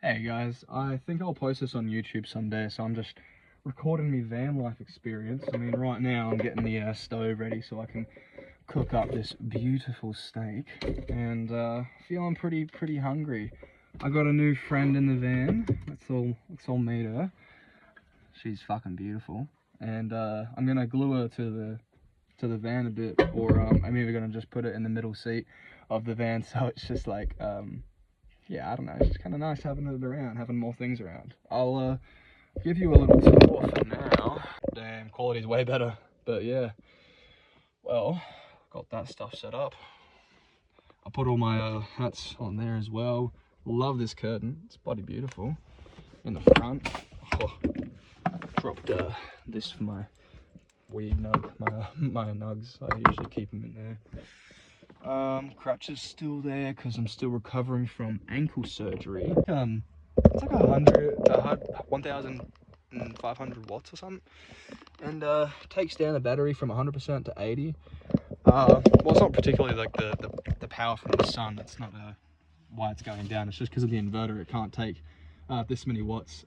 Hey guys, I think I'll post this on YouTube someday, so I'm just recording my van life experience. I mean, right now I'm getting the stove ready so I can cook up this beautiful steak, and feeling pretty hungry. I got a new friend in the van. Let's all meet her. She's fucking beautiful, and I'm gonna glue her to the van a bit, or I'm either gonna just put it in the middle seat of the van, so it's just like yeah, I don't know, it's just kind of nice having it around, having more things around. I'll give you a little tour for now. Damn, quality's way better, but yeah. Well, got that stuff set up. I put all my hats on there as well. Love this curtain, it's bloody beautiful. In the front, oh, dropped this for my weed nug, my nugs. I usually keep them in there. Crutch is still there because I'm still recovering from ankle surgery. It's like 1,500 watts or something, and takes down the battery from 100% to 80. Well, it's not particularly like the power from the sun. That's not why it's going down. It's just because of the inverter. It can't take this many watts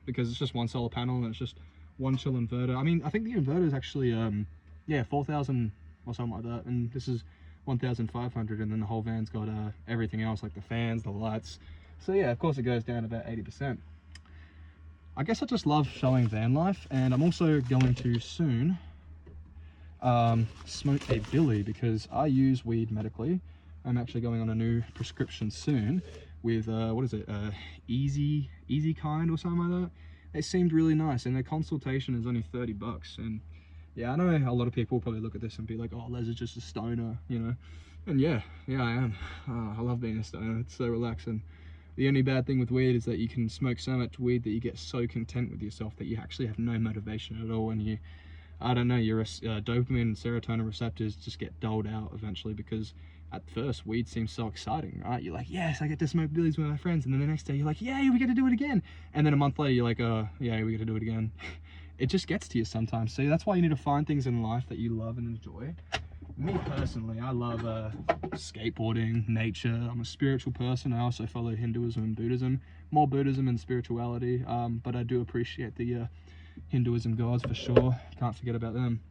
because it's just one solar panel and it's just one chill inverter. I mean, I think the inverter is actually yeah, 4,000 or something like that, and this is 1,500, and then the whole van's got everything else, like the fans, the lights. So yeah, of course it goes down about 80%. I guess I just love showing van life, and I'm also going to soon smoke a billy because I use weed medically. I'm actually going on a new prescription soon with what is it, easy kind or something like that. It seemed really nice, and their consultation is only 30 bucks. And yeah, I know a lot of people probably look at this and be like, oh, Les is just a stoner, you know. And yeah, I am. I love being a stoner. It's so relaxing. The only bad thing with weed is that you can smoke so much weed that you get so content with yourself that you actually have no motivation at all, and you, I don't know, your dopamine and serotonin receptors just get dulled out eventually, because at first weed seems so exciting, right? You're like, yes, I get to smoke billies with my friends, and then the next day you're like, yay, we get to do it again. And then a month later you're like, yeah, we get to do it again. It just gets to you sometimes. So that's why you need to find things in life that you love and enjoy. Me personally, I love skateboarding, nature. I'm a spiritual person. I also follow Hinduism and Buddhism, more Buddhism and spirituality, but I do appreciate the Hinduism gods for sure. Can't forget about them.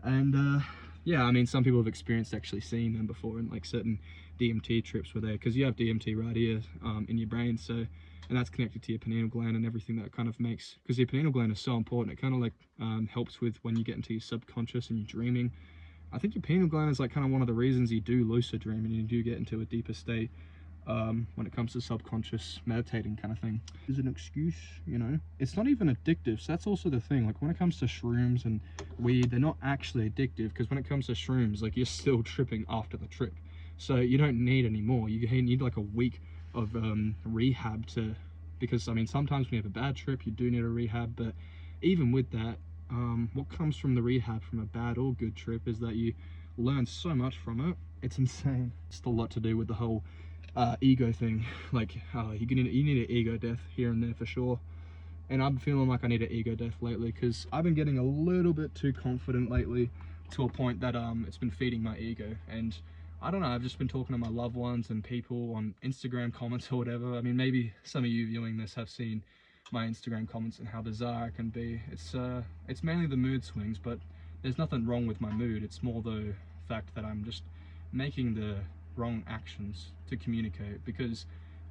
And yeah, I mean, some people have experienced actually seeing them before in like certain DMT trips where they, because you have DMT right here in your brain, so, and that's connected to your pineal gland and everything that kind of makes, because your pineal gland is so important. It kind of like helps with when you get into your subconscious and you're dreaming. I think your pineal gland is like kind of one of the reasons you do lucid dream and you do get into a deeper state when it comes to subconscious meditating kind of thing. Is an excuse, you know, it's not even addictive. So that's also the thing, like when it comes to shrooms and weed, they're not actually addictive, because when it comes to shrooms, like you're still tripping after the trip, so you don't need any more. You need like a week of rehab to, because I mean, sometimes when you have a bad trip you do need a rehab, but even with that, what comes from the rehab from a bad or good trip is that you learn so much from it. It's insane. It's a lot to do with the whole ego thing. Like you need an ego death here and there for sure, and I'm feeling like I need an ego death lately, because I've been getting a little bit too confident lately, to a point that it's been feeding my ego. And I don't know, I've just been talking to my loved ones and people on Instagram comments or whatever. I mean, maybe some of you viewing this have seen my Instagram comments and how bizarre it can be. It's mainly the mood swings, but there's nothing wrong with my mood. It's more the fact that I'm just making the wrong actions to communicate, because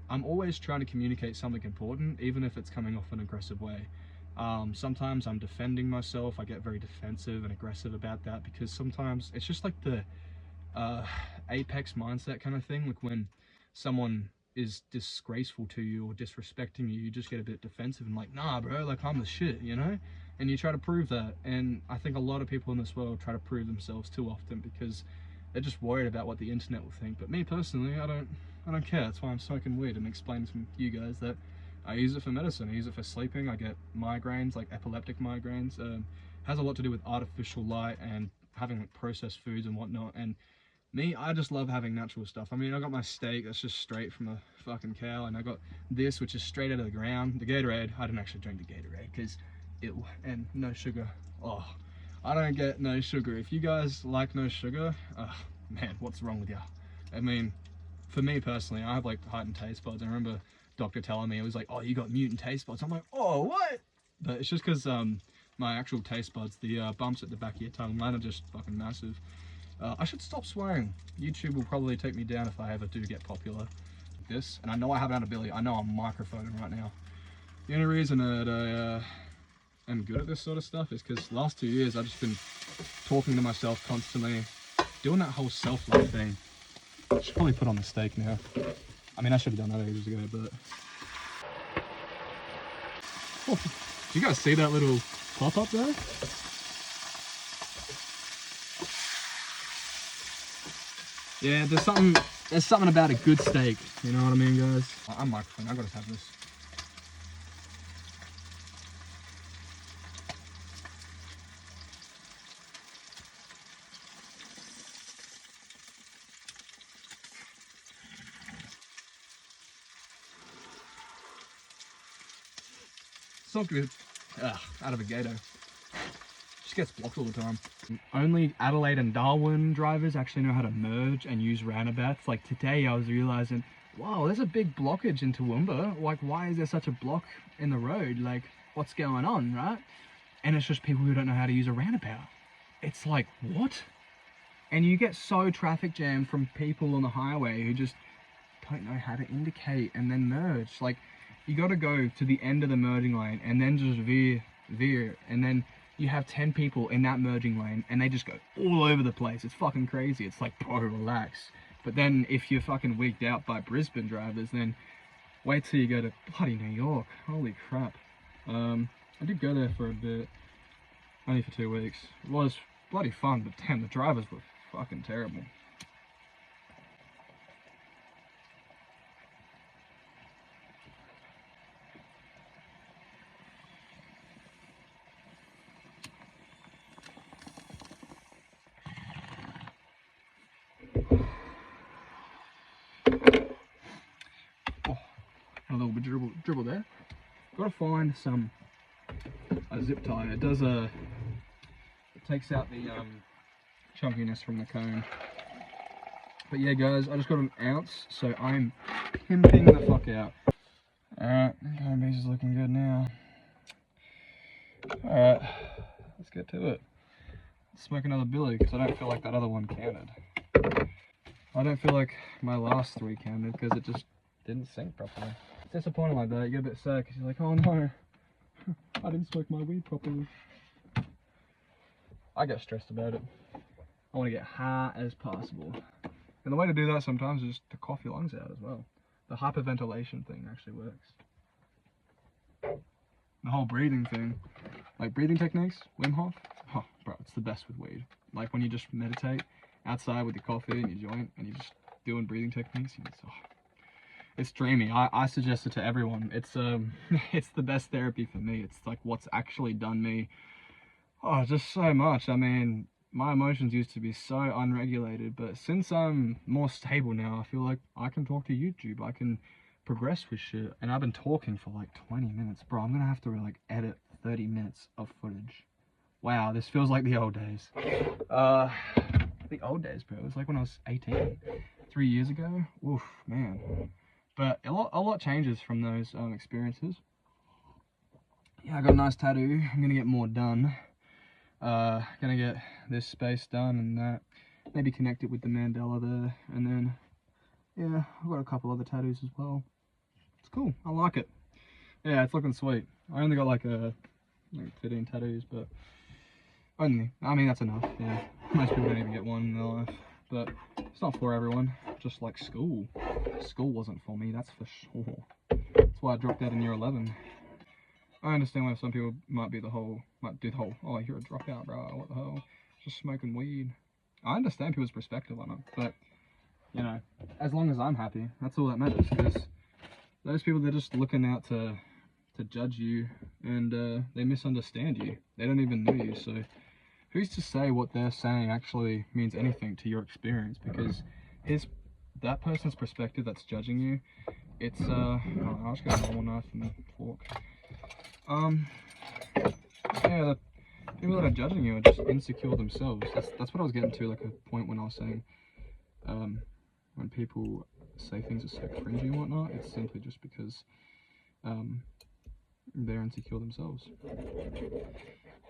I'm always trying to communicate something important, even if it's coming off an aggressive way. Sometimes I'm defending myself. I get very defensive and aggressive about that, because sometimes it's just like the apex mindset kind of thing. Like when someone is disgraceful to you or disrespecting you, you just get a bit defensive and like, nah bro, like I'm the shit, you know? And you try to prove that. And I think a lot of people in this world try to prove themselves too often, because they're just worried about what the internet will think. But me personally, I don't care. That's why I'm smoking weed and explaining to you guys that I use it for medicine. I use it for sleeping. I get migraines, like epileptic migraines. Has a lot to do with artificial light and having like processed foods and whatnot. And me, I just love having natural stuff. I mean, I got my steak that's just straight from a fucking cow, and I got this, which is straight out of the ground. The Gatorade, I didn't actually drink the Gatorade because and no sugar. Oh, I don't get no sugar. If you guys like no sugar, man, what's wrong with you? I mean, for me personally, I have like heightened taste buds. I remember doctor telling me, it was like, oh, you got mutant taste buds. I'm like, oh, what? But it's just because my actual taste buds, the bumps at the back of your tongue, mine are just fucking massive. I should stop swearing. YouTube will probably take me down if I ever do get popular. This, and I know I have an ability. I know I'm microphoning right now. The only reason that I am good at this sort of stuff is because last 2 years I've just been talking to myself constantly, doing that whole self-love thing. I should probably put on the steak now. I mean, I should have done that ages ago, but... Oh, do you guys see that little pop-up there? Yeah, there's something about a good steak, you know what I mean, guys? I'm microphone, I gotta have this. It's not good. Ugh, out of a gator. Just gets blocked all the time. Only Adelaide and Darwin drivers actually know how to merge and use roundabouts. Like today I was realizing, wow, there's a big blockage in Toowoomba. Like, why is there such a block in the road? Like, what's going on, right? And it's just people who don't know how to use a roundabout. It's like, what? And you get so traffic jammed from people on the highway who just don't know how to indicate and then merge. Like, you got to go to the end of the merging lane and then just veer, and then you have 10 people in that merging lane and they just go all over the place. It's fucking crazy. It's like, bro, relax. But then if you're fucking wigged out by Brisbane drivers, then wait till you go to bloody New York. Holy crap. I did go there for a bit, only for 2 weeks. It was bloody fun, but damn, the drivers were fucking terrible. A little bit dribble there. Gotta find a zip tie. It does it takes out the chunkiness from the cone. But yeah, guys, I just got an ounce, so I'm pimping the fuck out. Alright, cone piece is looking good now. Alright, let's get to it. Let's smoke another billy because I don't feel like that other one counted. I don't feel like my last 3 counted because it just didn't sync properly. It's disappointing like that. You get a bit sad because you're like, oh no, I didn't smoke my weed properly. I get stressed about it. I want to get high as possible. And the way to do that sometimes is to cough your lungs out as well. The hyperventilation thing actually works. The whole breathing thing, like breathing techniques, Wim Hof, oh bro, it's the best with weed. Like when you just meditate outside with your coffee and your joint and you're just doing breathing techniques, it's dreamy. I suggest it to everyone. It's it's the best therapy for me. It's like what's actually done me, oh, just so much. I mean, my emotions used to be so unregulated, but since I'm more stable now, I feel like I can talk to YouTube. I can progress with shit, and I've been talking for like 20 minutes. Bro, I'm gonna have to like edit 30 minutes of footage. Wow, this feels like the old days. The old days, bro. It was like when I was 18, 3 years ago. Oof, man. But a lot changes from those experiences. Yeah, I got a nice tattoo. I'm gonna get more done. Gonna get this space done and that. Maybe connect it with the mandala there, and then yeah, I've got a couple other tattoos as well. It's cool. I like it. Yeah, it's looking sweet. I only got like 15 tattoos, but only. I mean, that's enough. Yeah, most people don't even get one in their life, but it's not for everyone. Just like school. School wasn't for me, that's for sure. That's why I dropped out in year 11. I understand why some people might do the whole, oh, you're a dropout, bro, what the hell? Just smoking weed. I understand people's perspective on it, but, you know, as long as I'm happy, that's all that matters, because those people, they're just looking out to judge you, and they misunderstand you. They don't even know you, so who's to say what they're saying actually means anything to your experience, because that person's perspective that's judging you, it's, oh, I'll just get a normal knife and fork. Yeah, the people that are judging you are just insecure themselves. That's what I was getting to, like a point when I was saying, when people say things are so cringy and whatnot. It's simply just because they're insecure themselves.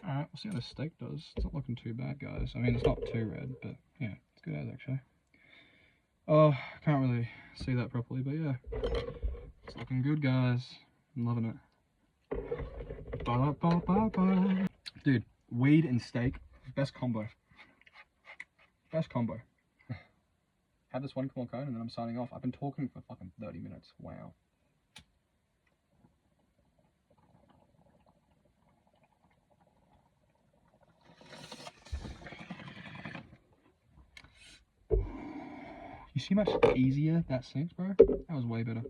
Alright, we'll see how the steak does. It's not looking too bad, guys. I mean, it's not too red, but yeah, it's good as actually. Oh, can't really see that properly, but yeah, it's looking good, guys. I'm loving it. Ba-da-ba-ba-ba. Dude, weed and steak, best combo. Best combo. Have this one more cone and then I'm signing off. I've been talking for fucking 30 minutes. Wow. You see how much easier that sinks, bro? That was way better.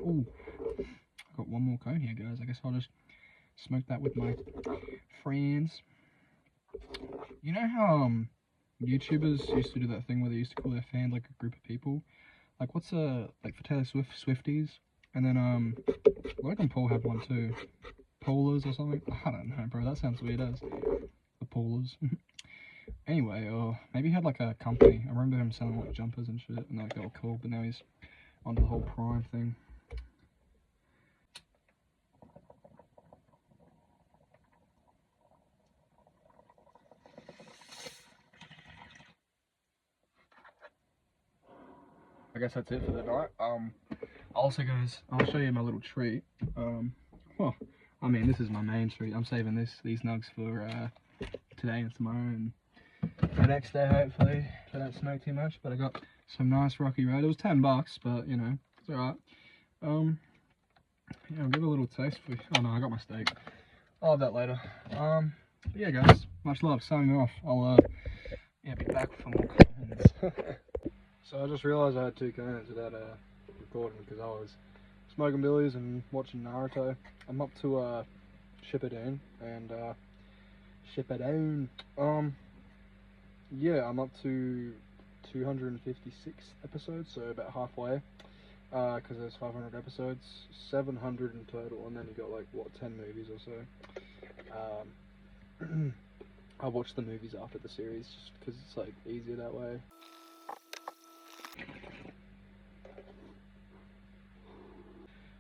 Ooh. I've got one more cone here, guys. I guess I'll just smoke that with my friends. You know how YouTubers used to do that thing where they used to call their fans like a group of people? Like what's like for Taylor Swift, Swifties? And then Logan Paul had one too. Polars or something? I don't know, bro. That sounds weird as the Polars. Anyway, maybe he had like a company. I remember him selling like jumpers and shit, and like they were cool. But now he's onto the whole Prime thing. I guess that's it for the night. Also, guys, I'll show you my little treat. Well, I mean, this is my main treat. I'm saving these nugs for today and tomorrow and the next day, hopefully. I don't smoke too much, but I got some nice Rocky Road. It was $10, but you know, it's alright. Yeah, I'll give it a little taste for you. Oh no, I got my steak. I'll have that later. But yeah, guys, much love. Signing off. I'll yeah, be back for more cones. So I just realised I had 2 cones without recording because I was smoking billies and watching Naruto. I'm up to Shippuden and yeah, I'm up to 256 episodes, so about halfway. Because there's 500 episodes, 700 in total, and then you got like what 10 movies or so. I watch the movies after the series just because it's like easier that way.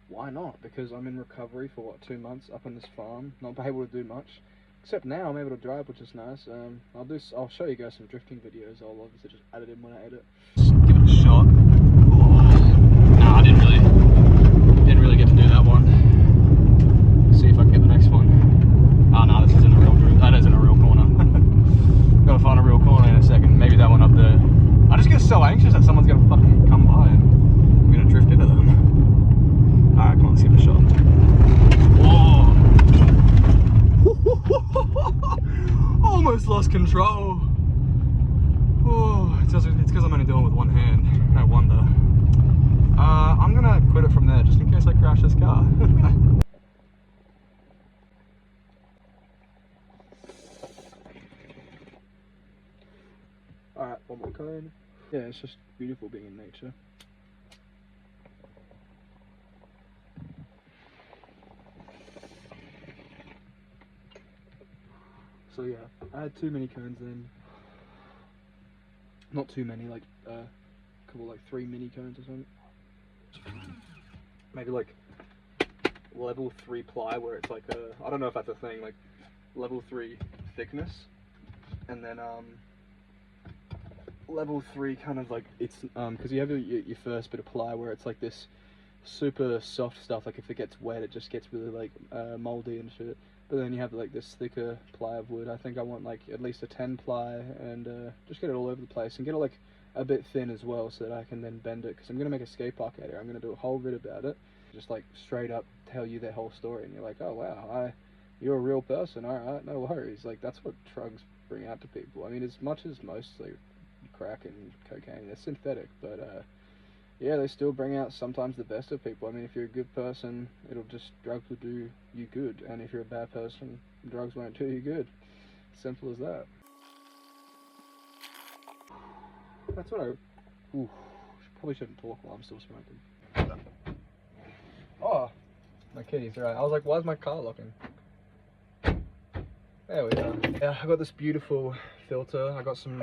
Why not? Because I'm in recovery for what 2 months up on this farm, not able to do much. Except now I'm able to drive, which is nice. I'll show you guys some drifting videos. I'll obviously just add it in when I edit. Just give it a shot. Nah, I didn't really get to do that one. See if I can get the next one. Oh no, this isn't a real drift. That isn't a real corner. Gotta find a real corner in a second. Maybe that one up there. I just get so anxious that someone's gonna fucking come by and I'm gonna drift into them. Alright, come on, let's give it a shot. Whoa! Almost lost control. Oh, it's because I'm only doing it with one hand. No wonder. I'm gonna quit it from there just in case I crash this car. Alright, one more cone. Yeah, it's just beautiful being in nature. So yeah, I had too many cones then. Not too many, like a couple, like 3 mini cones or something. Maybe like level 3 ply, where it's like I don't know if that's a thing, like level 3 thickness, and then level 3 kind of like it's because you have your first bit of ply where it's like this super soft stuff, like if it gets wet it just gets really like moldy and shit. But then you have like this thicker ply of wood. I think I want like at least a 10 ply and just get it all over the place and get it like a bit thin as well so that I can then bend it, because I'm going to make a skate park out here. I'm going to do a whole vid about it, just like straight up tell you their whole story, and you're like, oh wow, you're a real person, alright, no worries. Like that's what drugs bring out to people. I mean, as much as most like crack and cocaine, they're synthetic, but yeah, they still bring out sometimes the best of people. I mean, if you're a good person, drugs will do you good, and if you're a bad person, drugs won't do you good. Simple as that. That's what probably shouldn't talk while I'm still smoking. Oh, my kitty's right. I was like, why is my car locking? There we go. Yeah, I got this beautiful filter. I got some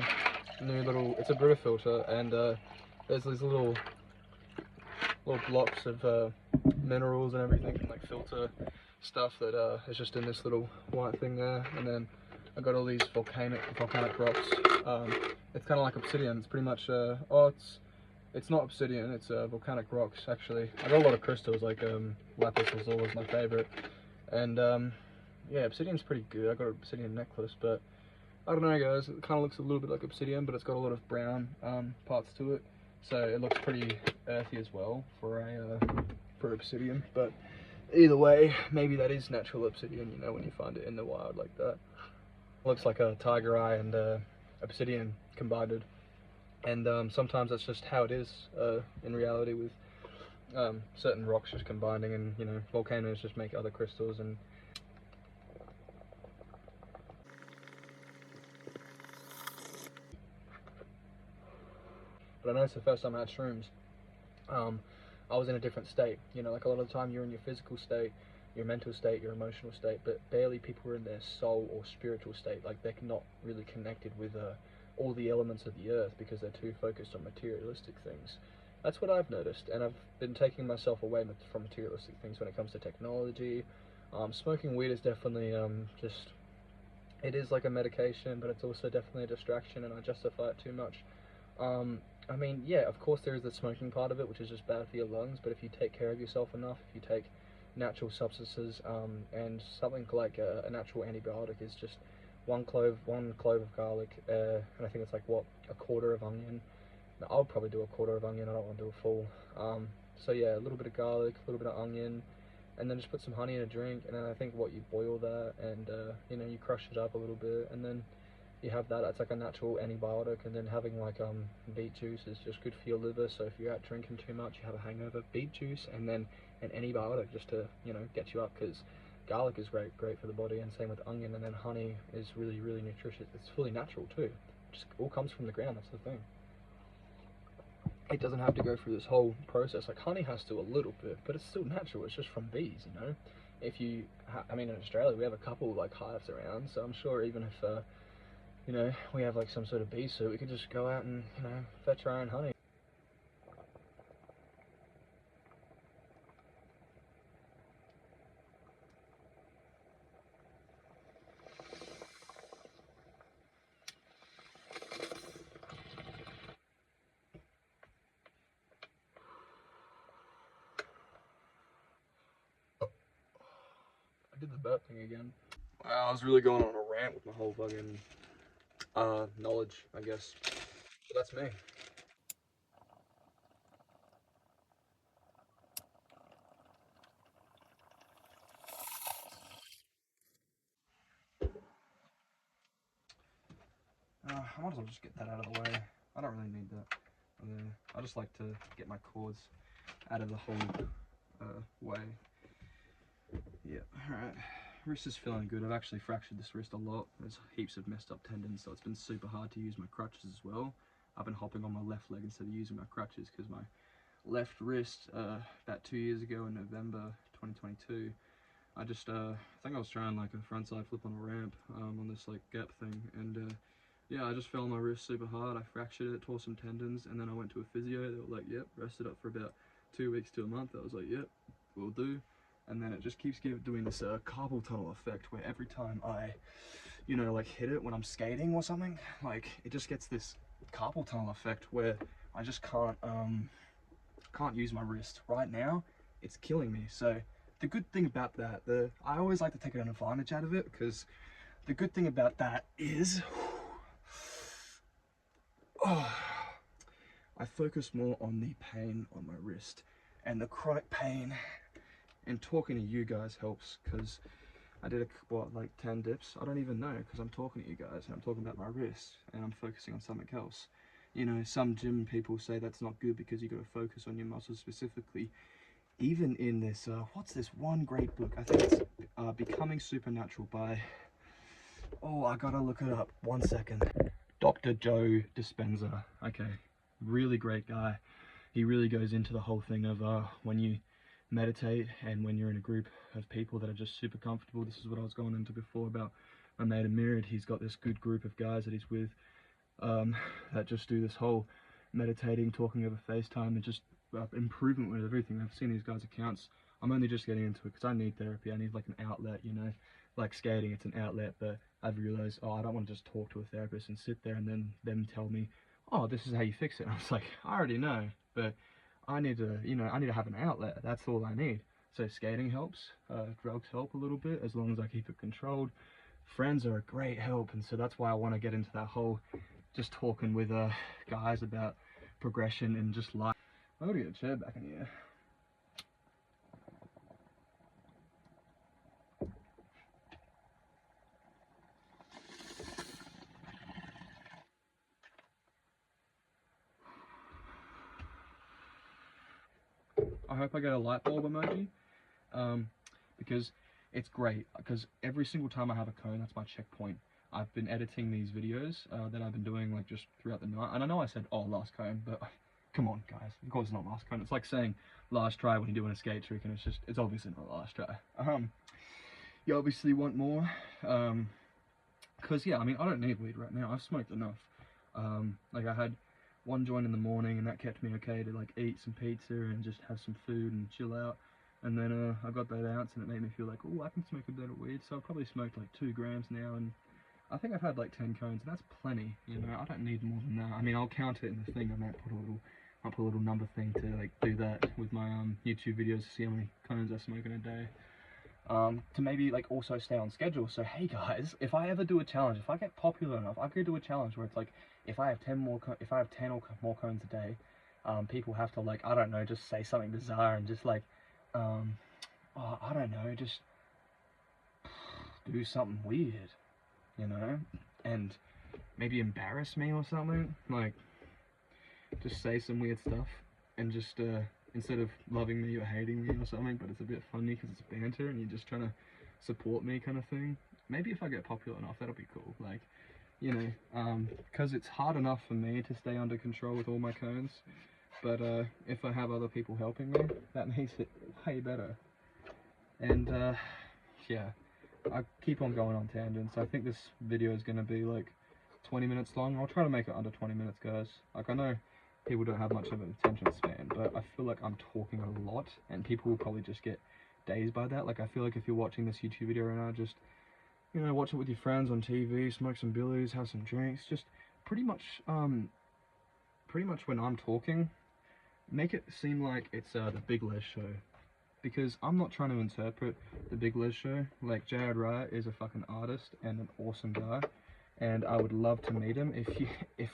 new little, it's a Brita filter, and there's these little little blocks of minerals and everything, and like filter stuff that is just in this little white thing there. And then I got all these volcanic rocks. It's kind of like obsidian. It's pretty much it's not obsidian. It's volcanic rocks actually. I got a lot of crystals like lapis lazuli is my favorite, and yeah, obsidian's pretty good. I got an obsidian necklace, but I don't know guys, it kind of looks a little bit like obsidian, but it's got a lot of brown parts to it, so it looks pretty earthy as well for obsidian. But either way, maybe that is natural obsidian, you know, when you find it in the wild like that. It looks like a tiger eye and obsidian combined, and sometimes that's just how it is in reality with certain rocks just combining, and you know, volcanoes just make other crystals. And but I noticed the first time I had shrooms, I was in a different state. You know, like a lot of the time you're in your physical state, your mental state, your emotional state, but barely people are in their soul or spiritual state. Like they're not really connected with all the elements of the earth because they're too focused on materialistic things. That's what I've noticed, and I've been taking myself away from materialistic things when it comes to technology. Smoking weed is definitely just, it is like a medication, but it's also definitely a distraction, and I justify it too much. I mean, yeah, of course there is the smoking part of it, which is just bad for your lungs, but if you take care of yourself enough, if you take natural substances, and something like a natural antibiotic is just one clove of garlic, and I think it's like, what, a quarter of onion. No, I'll probably do a quarter of onion, I don't want to do a full. So yeah, a little bit of garlic, a little bit of onion, and then just put some honey in a drink, and then I think what, you boil that, and you know, you crush it up a little bit, and then you have that. That's like a natural antibiotic. And then having like beet juice is just good for your liver, so if you're out drinking too much, you have a hangover, beet juice and then an antibiotic just to, you know, get you up, because garlic is great for the body, and same with onion. And then honey is really nutritious. It's fully natural too, just all comes from the ground. That's the thing, it doesn't have to go through this whole process. Like honey has to a little bit, but it's still natural. It's just from bees, you know. If you I mean, in Australia we have a couple like hives around, so I'm sure even if you know, we have like some sort of bee suit, we could just go out and, you know, fetch our own honey. I did the burp thing again. Wow, I was really going on a rant with my whole fucking knowledge, I guess. But that's me. I might as well just get that out of the way. I don't really need that. I just like to get my cords out of the whole way. Yeah, alright. Wrist is feeling good. I've actually fractured this wrist a lot. There's heaps of messed up tendons, so it's been super hard to use my crutches as well. I've been hopping on my left leg instead of using my crutches because my left wrist, about 2 years ago in November 2022, I think I was trying like a frontside flip on a ramp on this like gap thing, and yeah, I just fell on my wrist super hard. I fractured it, tore some tendons, and then I went to a physio. They were like, yep, rest it up for about 2 weeks to a month. I was like, yep, will do. And then it just keeps doing this carpal tunnel effect where every time I, you know, like hit it when I'm skating or something, like it just gets this carpal tunnel effect where I just can't use my wrist. Right now, it's killing me. So the good thing about that, I always like to take an advantage out of it, because the good thing about that is, I focus more on the pain on my wrist and the chronic pain, and talking to you guys helps, because I did like 10 dips. I don't even know, because I'm talking to you guys and I'm talking about my wrist and I'm focusing on something else. You know, some gym people say that's not good because you got to focus on your muscles specifically. Even in this, what's this one great book? I think it's Becoming Supernatural by, oh, I gotta look it up, 1 second. Dr. Joe Dispenza. Okay, really great guy. He really goes into the whole thing of when you meditate and when you're in a group of people that are just super comfortable. This is what I was going into before about my mate Amirid. He's got this good group of guys that he's with that just do this whole meditating, talking over FaceTime, and just improvement with everything. I've seen these guys' accounts. I'm only just getting into it because I need therapy. I need like an outlet, you know, like skating, it's an outlet. But I've realized, oh, I don't want to just talk to a therapist and sit there and then them tell me, oh, this is how you fix it. And I was like, I already know, but I need to, you know, I need to have an outlet. That's all I need. So skating helps, drugs help a little bit as long as I keep it controlled. Friends are a great help, and so that's why I want to get into that whole just talking with guys about progression and just life. I gotta get a chair back in here. I hope I get a light bulb emoji, because it's great, because every single time I have a cone, that's my checkpoint. I've been editing these videos that I've been doing like just throughout the night, and I know I said, oh, last cone, but come on guys, of course it's not last cone. It's like saying last try when you're doing a skate trick, and it's obviously not last try. You obviously want more, because yeah, I mean, I don't need weed right now. I've smoked enough. Like I had one joint in the morning, and that kept me okay to like eat some pizza and just have some food and chill out. And then I got that ounce, and it made me feel like, oh, I can smoke a bit of weed. So I've probably smoked like 2 grams now, and I think I've had like 10 cones, and that's plenty. You know, I don't need more than that. I mean, I'll count it in the thing. I'll put a little number thing to like do that with my YouTube videos to see how many cones I smoke in a day. To maybe like also stay on schedule. So hey guys, if I ever do a challenge, if I get popular enough, I could do a challenge where it's like, if I have 10 or more cones a day, people have to like, I don't know, just say something bizarre and just like, oh, I don't know, just do something weird, you know, and maybe embarrass me or something, like, just say some weird stuff, and just, instead of loving me or hating me or something, but it's a bit funny because it's banter and you're just trying to support me kind of thing. Maybe if I get popular enough, that'll be cool, like, you know, because it's hard enough for me to stay under control with all my cones, but if I have other people helping me, that makes it way better. And yeah, I keep on going on tangents. I think this video is going to be like 20 minutes long. I'll try to make it under 20 minutes, guys. Like, I know people don't have much of an attention span, but I feel like I'm talking a lot, and people will probably just get dazed by that. Like, I feel like if you're watching this YouTube video right now, just, you know, watch it with your friends on TV, smoke some billies, have some drinks, just pretty much when I'm talking, make it seem like it's the Big Les Show, because I'm not trying to interpret the Big Les Show. Like, Jared Wright is a fucking artist and an awesome guy, and I would love to meet him. If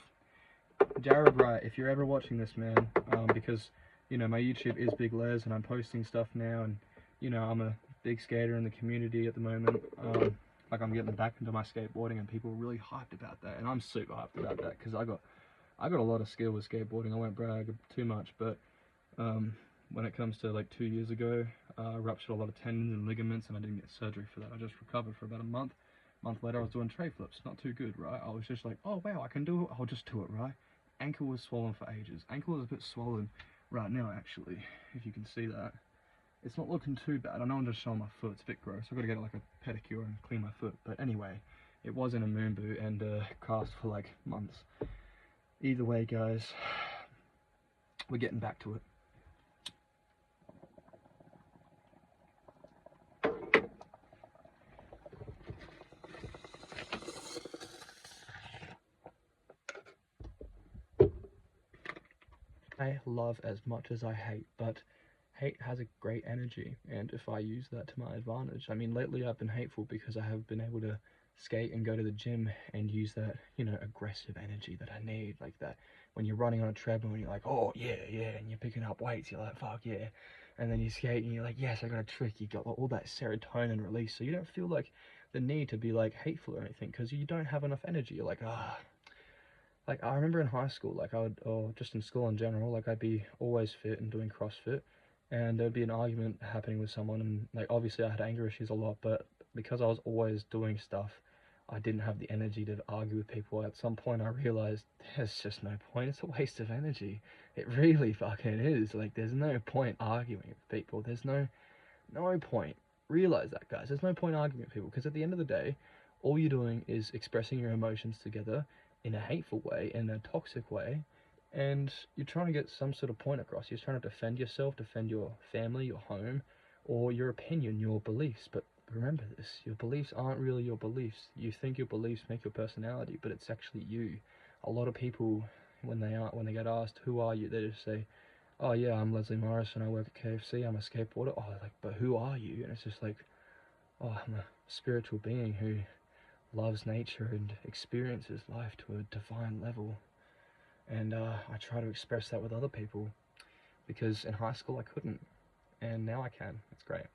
Jared Wright, if you're ever watching this, man, because, you know, my YouTube is Big Les, and I'm posting stuff now, and, you know, I'm a big skater in the community at the moment. Like, I'm getting back into my skateboarding, and people are really hyped about that, and I'm super hyped about that, because I got a lot of skill with skateboarding. I won't brag too much, but when it comes to like 2 years ago, I ruptured a lot of tendons and ligaments, and I didn't get surgery for that. I just recovered for about a month. Month later, I was doing tray flips. Not too good, right? I was just like, oh wow, I can do it. I'll just do it, right? Ankle was swollen for ages. Ankle is a bit swollen right now, actually, if you can see that. It's not looking too bad. I know I'm just showing my foot. It's a bit gross. I've got to get like a pedicure and clean my foot. But anyway, it was in a moon boot and cast for like months. Either way, guys, we're getting back to it. I love as much as I hate, but hate has a great energy, and if I use that to my advantage, I mean, lately I've been hateful because I have been able to skate and go to the gym and use that, you know, aggressive energy that I need, like that when you're running on a treadmill and you're like, oh yeah, and you're picking up weights, you're like, fuck yeah, and then you skate and you're like, yes, I got a trick. You got all that serotonin release, so you don't feel like the need to be like hateful or anything, because you don't have enough energy. You're like, ah. Like, I remember in high school, like, or just in school in general, like, I'd be always fit and doing CrossFit, and there'd be an argument happening with someone, and, like, obviously I had anger issues a lot, but because I was always doing stuff, I didn't have the energy to argue with people. At some point, I realized there's just no point. It's a waste of energy. It really fucking is. Like, there's no point arguing with people. There's no point. Realize that, guys. There's no point arguing with people, because at the end of the day, all you're doing is expressing your emotions together in a hateful way, in a toxic way, and you're trying to get some sort of point across. You're trying to defend yourself, defend your family, your home, or your opinion, your beliefs. But remember this, your beliefs aren't really your beliefs. You think your beliefs make your personality, but it's actually you. A lot of people, when they get asked, who are you, they just say, oh yeah, I'm Leslie Morrison, I work at KFC, I'm a skateboarder. Oh, like, but who are you? And it's just like, oh, I'm a spiritual being who loves nature and experiences life to a divine level. And I try to express that with other people, because in high school I couldn't, and now I can. It's great.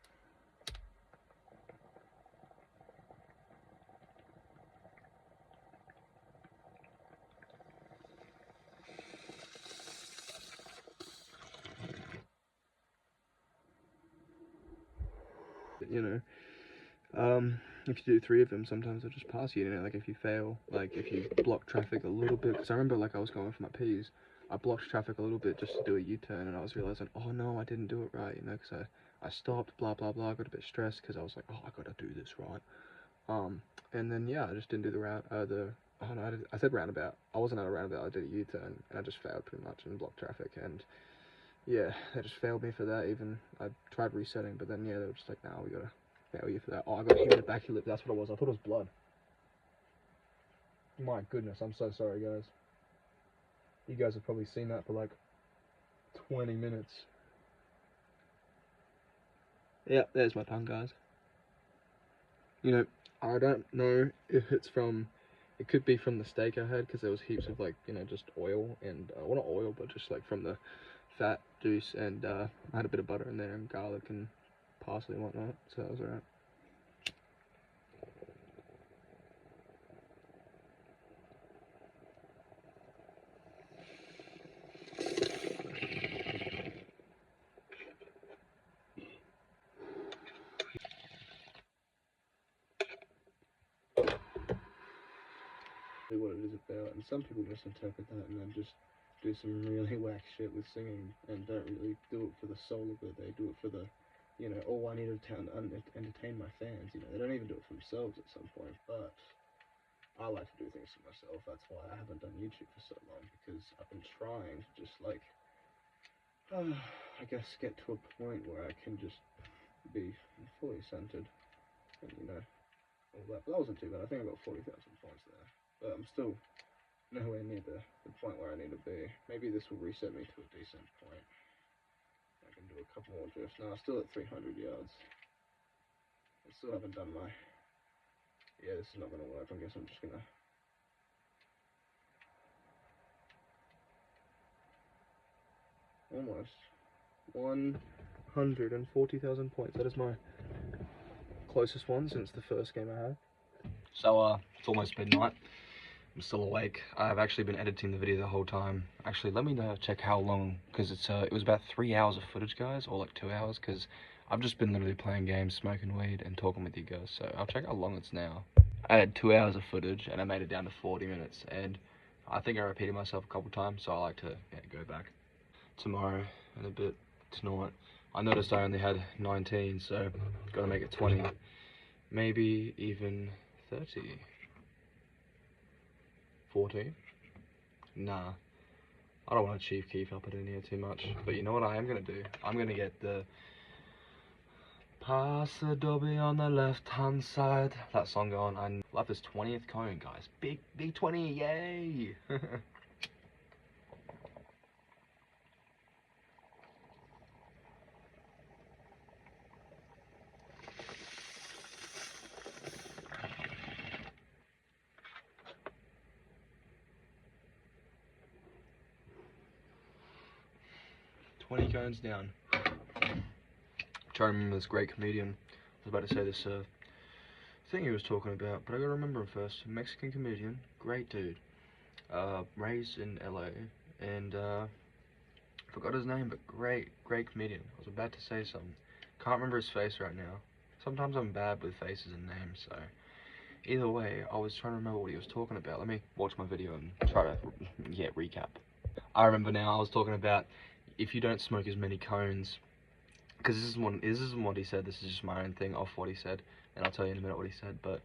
You know, if you do 3 of them, sometimes they'll just pass you, you know, like if you fail, like if you block traffic a little bit, because I remember like I was going for my P's, I blocked traffic a little bit just to do a U-turn, and I was realizing, oh no, I didn't do it right, you know, because I stopped, blah blah blah, I got a bit stressed, because I was like, oh, I gotta do this right, and then yeah, I just didn't do the route, oh no, I said roundabout, I wasn't at a roundabout, I did a U-turn, and I just failed pretty much, and blocked traffic, and yeah, they just failed me for that. Even I tried resetting, but then yeah, they were just like, "Nah, we gotta fail you for that." Oh, I got hit in the back of your lip. That's what it was. I thought it was blood. My goodness, I'm so sorry, guys. You guys have probably seen that for like 20 minutes. Yeah, there's my tongue, guys. You know, I don't know if it's from. It could be from the steak I had, because there was heaps of like, you know, just oil and well, not oil, but just like from the fat juice, and I had a bit of butter in there and garlic and parsley and whatnot, so that was alright. What it is about, and some people misinterpret that and then just do some really whack shit with singing and don't really do it for the soul of it. They do it for the, you know, oh, I need to entertain my fans. You know, they don't even do it for themselves at some point. But I like to do things for myself. That's why I haven't done YouTube for so long, because I've been trying to just like, I guess, get to a point where I can just be fully centered and, you know, all that. But that wasn't too bad. I think I got 40,000 points there, but I'm still nowhere near the point where I need to be. Maybe this will reset me to a decent point. I can do a couple more drifts. No, I'm still at 300 yards. I still haven't done my... Yeah, this is not going to work. I guess I'm just going to... Almost. 140,000 points. That is my closest one since the first game I had. So, it's almost midnight. I'm still awake. I've actually been editing the video the whole time. Actually, let me check how long, because it was about 3 hours of footage, guys, or like 2 hours, because I've just been literally playing games, smoking weed, and talking with you guys, so I'll check how long it's now. I had 2 hours of footage, and I made it down to 40 minutes, and I think I repeated myself a couple times, so I like to go back. Tomorrow, and a bit tonight. I noticed I only had 19, so gotta make it 20, maybe even 30. 14? Nah. I don't want to keep up it in here too much. But you know what I am going to do? I'm going to get the Pass the Dobby on the left hand side. That song going. I love this 20th cone, guys. Big 20, yay! 20 cones down. Trying to remember this great comedian. I was about to say this thing he was talking about, but I gotta remember him first. Mexican comedian, great dude. Raised in LA, and forgot his name, but great comedian. I was about to say something. Can't remember his face right now. Sometimes I'm bad with faces and names, so either way, I was trying to remember what he was talking about. Let me watch my video and try to recap. I remember now. I was talking about if you don't smoke as many cones, because this isn't what he said. This is just my own thing off what he said, and I'll tell you in a minute what he said. But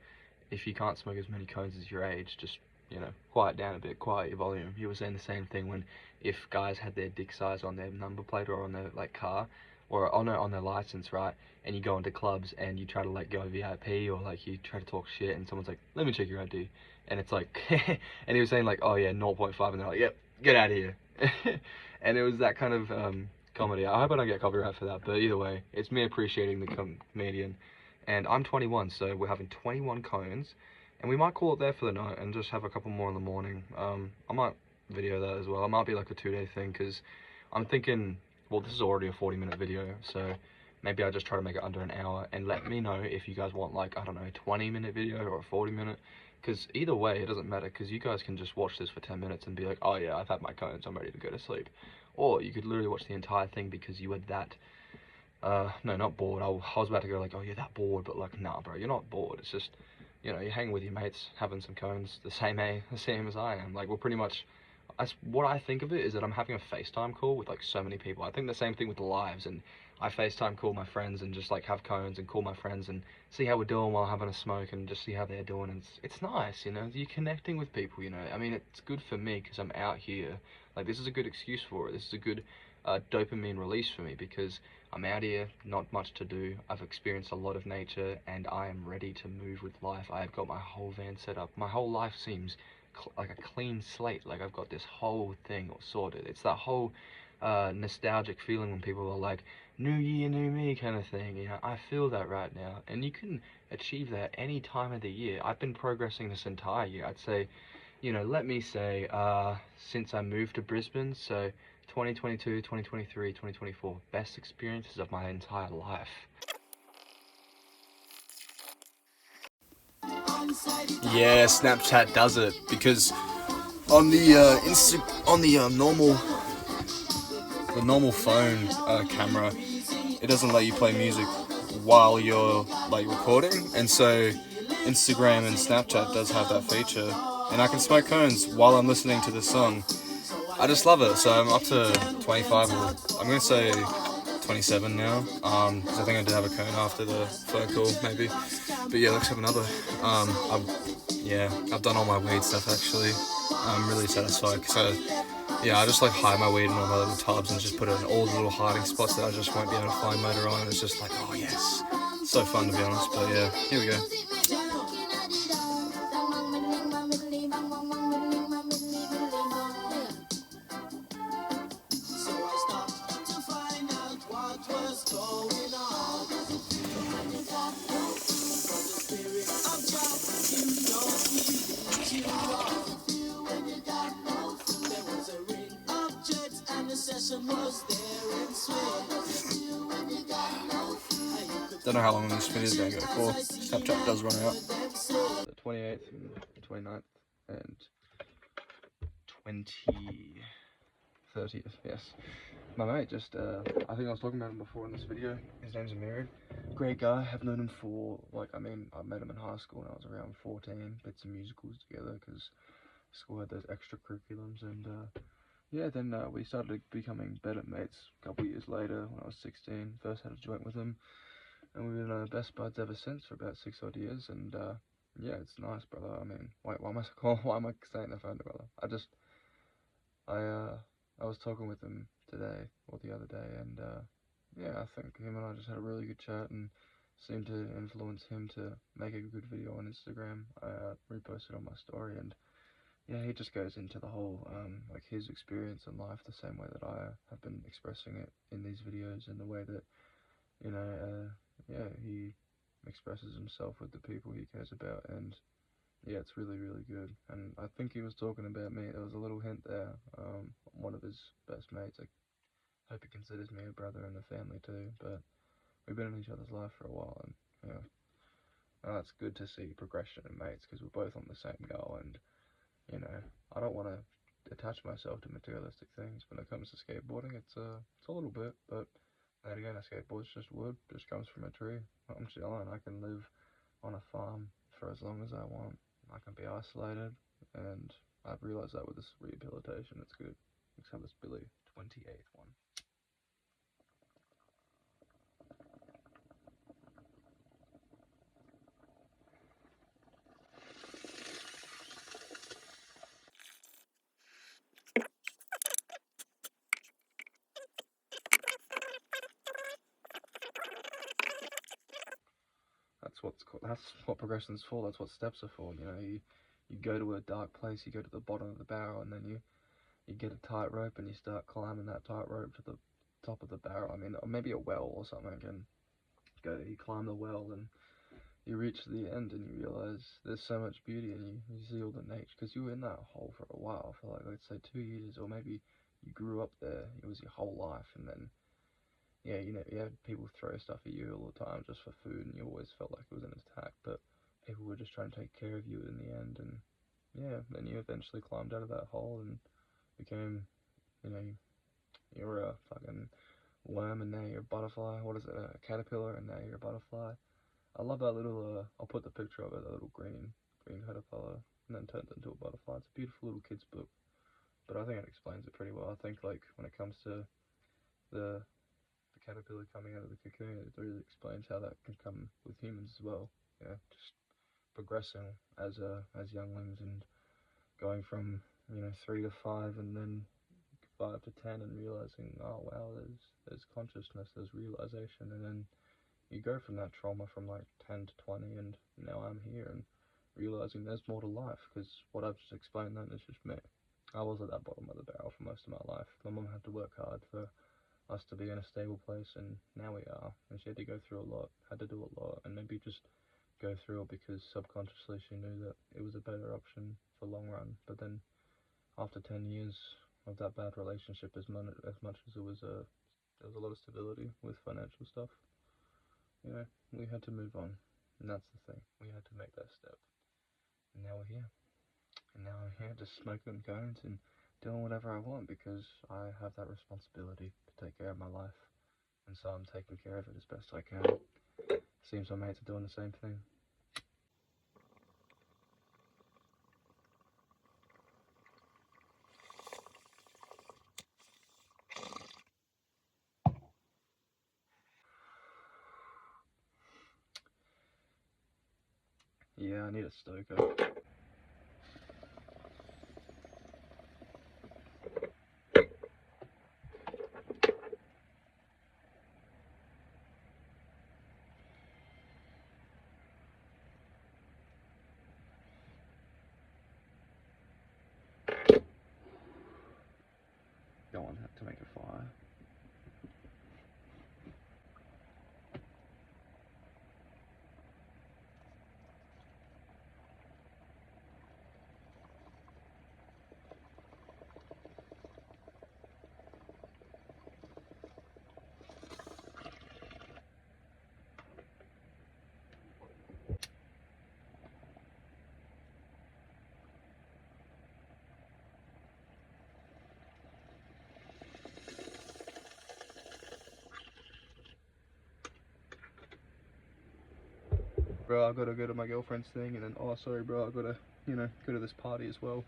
if you can't smoke as many cones as your age, just you know, quiet down a bit, quiet your volume. You were saying the same thing when if guys had their dick size on their number plate or on their like car or on their license, right? And you go into clubs and you try to like go VIP or like you try to talk shit and someone's like, let me check your ID, and it's like, and he was saying like, oh yeah, 0.5, and they're like, yep, get out of here. And it was that kind of comedy. I hope I don't get copyright for that, but either way, it's me appreciating the comedian. And I'm 21, so we're having 21 cones, and we might call it there for the night and just have a couple more in the morning. I might video that as well. It might be like a 2-day thing, because I'm thinking, well, this is already a 40-minute video, so maybe I just try to make it under an hour, and let me know if you guys want like, I don't know, a 20-minute video or a 40-minute, because either way, it doesn't matter, because you guys can just watch this for 10 minutes and be like, oh yeah, I've had my cones, I'm ready to go to sleep. Or you could literally watch the entire thing because you were that, no, not bored. I was about to go like, oh, you're that bored, but like, nah, bro, you're not bored. It's just, you know, you're hanging with your mates, having some cones, the same as I am. Like, we're pretty much, what I think of it is that I'm having a FaceTime call with like so many people. I think the same thing with the lives, and I FaceTime call my friends and just like have cones and call my friends and see how we're doing while having a smoke and just see how they're doing. And it's nice, you know, you're connecting with people, you know. I mean, it's good for me because I'm out here. Like, this is a good excuse for it. This is a good dopamine release for me because I'm out here, not much to do. I've experienced a lot of nature and I am ready to move with life. I've got my whole van set up. My whole life seems like a clean slate. Like, I've got this whole thing sorted. It's that whole nostalgic feeling when people are like, new year, new me kind of thing. You know, I feel that right now. And you can achieve that any time of the year. I've been progressing this entire year. I'd say, you know, let me say, since I moved to Brisbane, so 2022, 2023, 2024, best experiences of my entire life. Yeah, Snapchat does it, because on the normal phone camera, it doesn't let you play music while you're like recording, and so Instagram and Snapchat does have that feature, and I can smoke cones while I'm listening to this song. I just love it. So I'm up to 25, or I'm gonna say 27 now, because I think I did have a cone after the phone call, maybe. But yeah, let's have another. I've done all my weed stuff actually. I'm really satisfied, because I just like hide my weed in all my little tubs and just put it in all the little hiding spots that I just won't be able to find later on. And it's just like, oh yes, so fun to be honest. But yeah, here we go. Don't know how long this video is going to go for. Snapchat does run out. The 28th and the 29th and 30th, yes. My mate just, I think I was talking about him before in this video. His name's Amir. Great guy. I've known him for, like, I mean, I met him in high school when I was around 14. Did some musicals together because school had those extracurriculums, and yeah, then we started becoming better mates a couple years later when I was 16. First had a joint with him, and we've been best buds ever since for about 6 odd years. And yeah, it's nice, brother. I mean, why am I saying the phone to brother? I was talking with him today or the other day, and yeah, I think him and I just had a really good chat and seemed to influence him to make a good video on Instagram. I reposted on my story, and yeah, he just goes into the whole, like, his experience in life the same way that I have been expressing it in these videos, and the way that, you know, yeah, he expresses himself with the people he cares about, and yeah, it's really, really good. And I think he was talking about me. There was a little hint there. One of his best mates, I hope he considers me a brother in the family too, but we've been in each other's life for a while, and yeah, it's good to see progression in mates, because we're both on the same goal. And you know, I don't want to attach myself to materialistic things. When it comes to skateboarding, it's a little bit, but then again, a skateboard's just wood, just comes from a tree. I'm chilling. I can live on a farm for as long as I want. I can be isolated, and I've realised that with this rehabilitation, it's good. Let's have this Billy 28th one. that's what progression's for. That's what steps are for. You know, you go to a dark place, you go to the bottom of the barrel, and then you get a tight rope and you start climbing that tight rope to the top of the barrel. I mean, or maybe a well or something, and you climb the well and you reach the end and you realize there's so much beauty and you see all the nature, because you were in that hole for a while, for like, let's say 2 years, or maybe you grew up there, it was your whole life, and then yeah, you know, you had people throw stuff at you all the time just for food, and you always felt like it was an attack, but people were just trying to take care of you in the end. And yeah, then you eventually climbed out of that hole and became, you know, you're a fucking worm, and now you're a butterfly. What is it, a caterpillar, and now you're a butterfly. I love that little, I'll put the picture of it, that little green caterpillar, and then turns into a butterfly. It's a beautiful little kid's book, but I think it explains it pretty well. I think, like, when it comes to the caterpillar coming out of the cocoon, it really explains how that can come with humans as well. Yeah, just progressing as younglings and going from, you know, 3 to 5, and then 5 to 10, and realizing, oh wow, there's consciousness, there's realization, and then you go from that trauma from like 10 to 20, and now I'm here and realizing there's more to life, because what I've just explained then is just me. I was at that bottom of the barrel for most of my life. My mum had to work hard for us to be in a stable place, and now we are. And she had to go through a lot, had to do a lot, and maybe just go through it because subconsciously she knew that it was a better option for long run. But then after 10 years of that bad relationship, as much as it was there was a lot of stability with financial stuff, you know, we had to move on. And that's the thing, we had to make that step. And now we're here. And now I'm here just smoking cones and doing whatever I want, because I have that responsibility to take care of my life. And so I'm taking care of it as best I can. Seems my mates are doing the same thing. Yeah, I need a stoker. Go on, have to make a fire. Bro, I gotta go to my girlfriend's thing, and then, oh, sorry, bro, I gotta, you know, go to this party as well.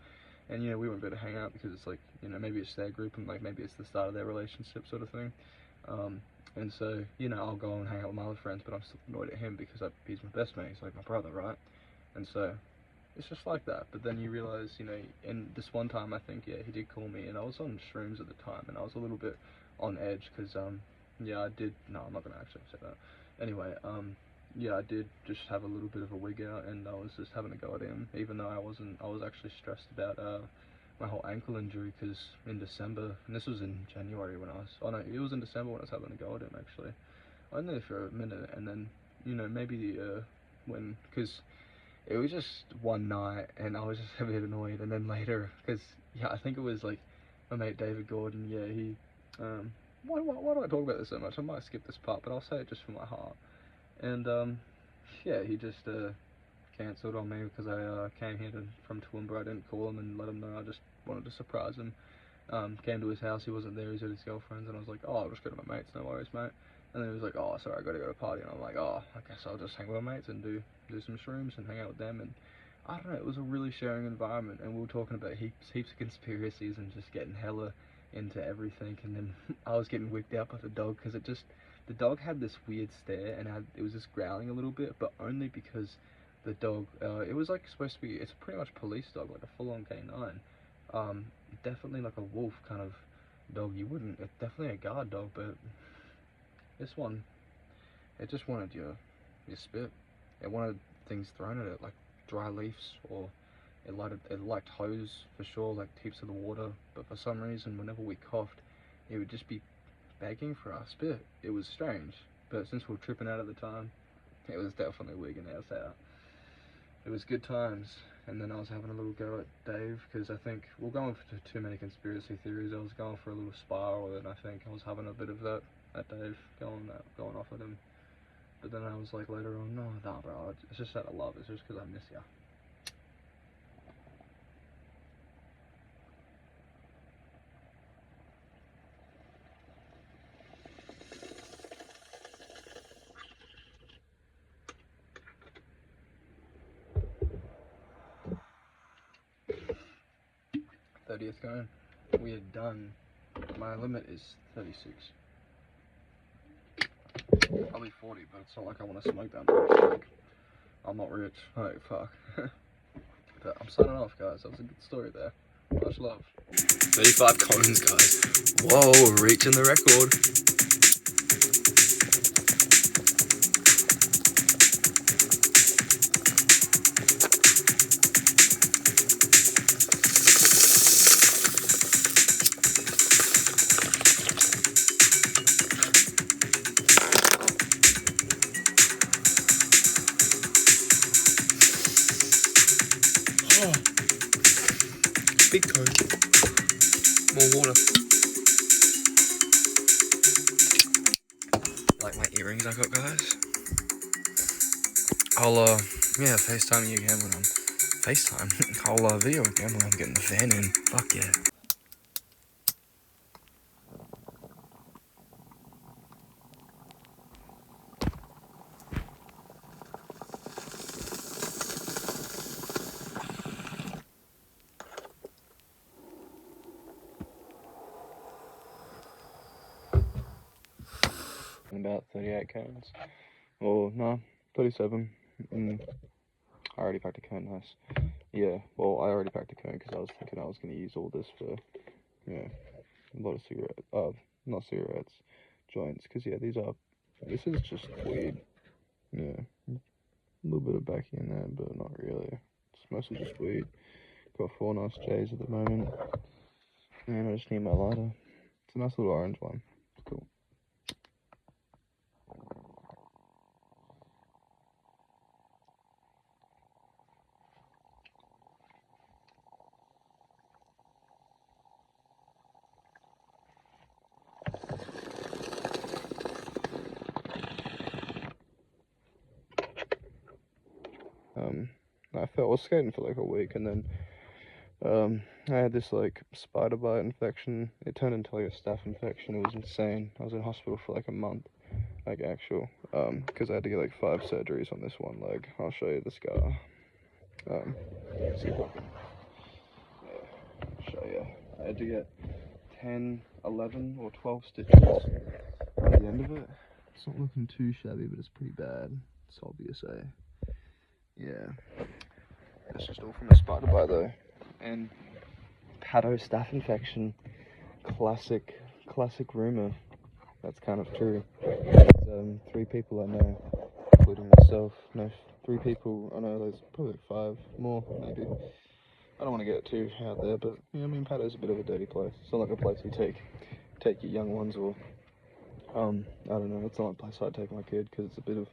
And, you know, we won't be able to hang out because it's like, you know, maybe it's their group and like maybe it's the start of their relationship sort of thing. And so, you know, I'll go and hang out with my other friends, but I'm still annoyed at him because he's my best mate, he's like my brother, right? And so, it's just like that. But then you realize, you know, and this one time I think, yeah, he did call me, and I was on shrooms at the time, and I was a little bit on edge because, yeah, I did, no, I'm not gonna actually say that. Anyway, yeah, I did just have a little bit of a wig out, and I was just having a go at him, even though I was actually stressed about, my whole ankle injury, because in December, and this was in January when oh no, it was in December when I was having a go at him, actually. Only for a minute, and then, you know, maybe, because it was just one night, and I was just a bit annoyed, and then later, because, yeah, I think it was, like, my mate David Gordon, yeah, he, why do I talk about this so much? I might skip this part, but I'll say it just from my heart. And, yeah, he just, cancelled on me because I came here from Toowoomba. I didn't call him and let him know. I just wanted to surprise him. Came to his house. He wasn't there. He was at his girlfriend's, and I was like, "Oh, I'll just go to my mates. No worries, mate." And then he was like, "Oh, sorry, I got to go to a party." And I'm like, "Oh, I guess I'll just hang with my mates and do some shrooms and hang out with them." And I don't know. It was a really sharing environment, and we were talking about heaps of conspiracies and just getting hella into everything. And then I was getting wigged out by the dog because the dog had this weird stare, and it was just growling a little bit, but only because the dog, it was like supposed to be, it's pretty much a police dog, like a full-on canine. Definitely like a wolf kind of dog. It's definitely a guard dog, but this one, it just wanted your spit. it wanted things thrown at it, like dry leaves, or it liked hose for sure, like heaps of the water. But for some reason, whenever we coughed, it would just be begging for our spit. It was strange, but since we were tripping out at the time, it was definitely wigging us out. It was good times. And then I was having a little go at Dave, because I think we're going for too many conspiracy theories. I was going for a little spiral, and I think I was having a bit of that at Dave, going off at him. But then I was like later on, no, nah, bro, it's just out of love. It's just because I miss ya. 30th going. We are done. My limit is 36. I'll be 40, but it's not like I want to smoke that much. Like, I'm not rich. Like, fuck. But I'm signing off, guys. That was a good story there. Much love. 35 cones, guys. Whoa, reaching the record. Big cone. More water. Like my earrings I got, guys. I'll yeah, FaceTime you again when I'm I'll video again when I'm getting the fan in. Fuck yeah. About 38 cones. Or no, 37. I already packed a cone, nice. Yeah, well, I already packed a cone because I was thinking I was going to use all this for, a lot of cigarettes. Not cigarettes, joints. Because, yeah, this is just weed. Yeah, a little bit of baccy in there, but not really. It's mostly just weed. Got 4 nice J's at the moment. And I just need my lighter. It's a nice little orange one. It's cool. I was skating for like a week, and then I had this like spider bite infection. It turned into like a staph infection. It was insane. I was in hospital for like a month, like actual, because I had to get like 5 surgeries on this one leg. I'll show you the scar. See if I can, show you. I had to get 10, 11, or 12 stitches at the end of it. It's not looking too shabby, but it's pretty bad. It's obvious, eh? Yeah. That's just all from a spider bite though. And Pato staph infection. Classic rumor. That's kind of true. There's 3 people I know, including myself. No, 3 people. I know there's probably like 5 more, maybe. I don't want to get too out there, but yeah, I mean, Pato's a bit of a dirty place. It's not like a place you take your young ones, or I don't know. It's not like a place I'd take my kid, because it's a bit of,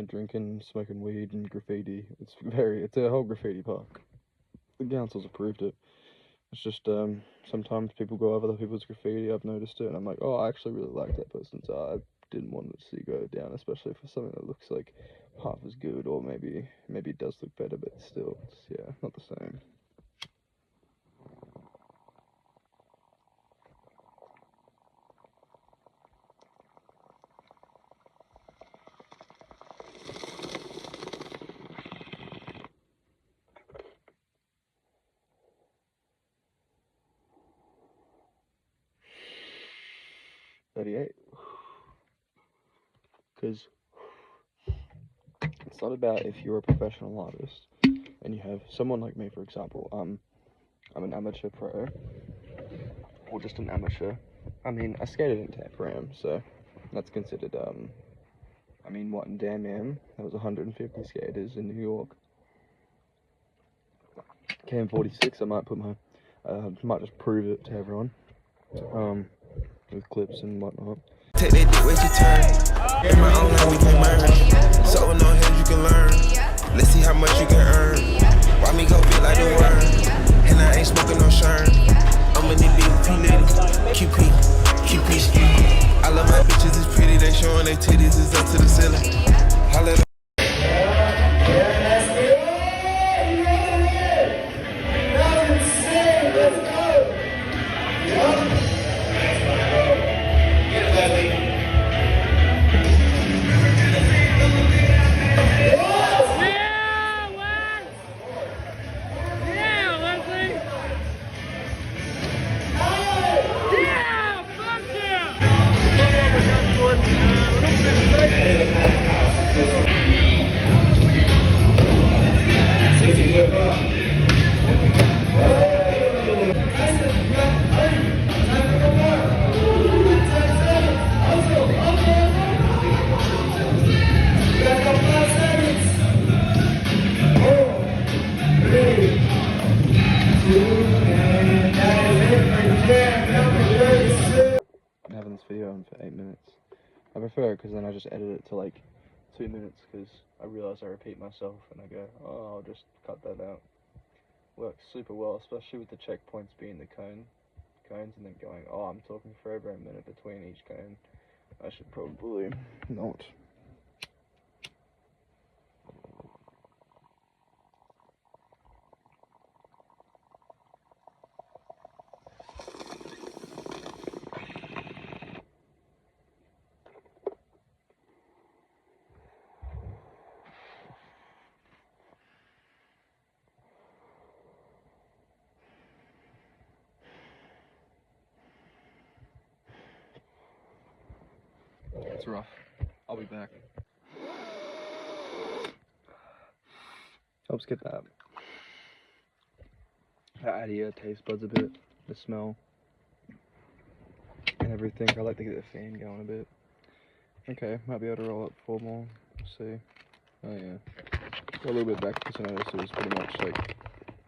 drinking, smoking weed, and graffiti. It's a whole graffiti park. The council's approved it. It's just, sometimes people go over other people's graffiti. I've noticed it, and I'm like, oh, I actually really like that person's art. I didn't want to see go down, especially for something that looks like half as good, or maybe it does look better, but still, it's, not the same. Because it's not about if you're a professional artist and you have someone like me, for example. I'm an amateur pro, or just an amateur. I mean, I skated in Tampa Ram, so that's considered I mean, what, damn man, that was 150 skaters in New York. KM46, I might put my, might just prove it to everyone, with clips and whatnot. Take that dick, wait your turn. In my own lane, we can merge. So with no hands, you can learn. Let's see how much you can earn. Why me go big like the worm? And I ain't smoking no shern. I'm in the big QP, QP. I love my bitches, it's pretty. They showing their titties, is up to the ceiling. Holla. I'm having this video on for 8 minutes. I prefer it because then I just edit it to like 2 minutes because I realize I repeat myself and I go, oh, I'll just cut that out. Works super well, especially with the checkpoints being the cones and then going, oh, I'm talking for over a minute between each cone. I should probably not. It's rough. I'll be back. Helps get that out of your taste buds a bit, the smell and everything. I like to get the fan going a bit. Okay, might be able to roll up 4 more. Let's see. Oh yeah. Got a little bit back because I noticed it was pretty much like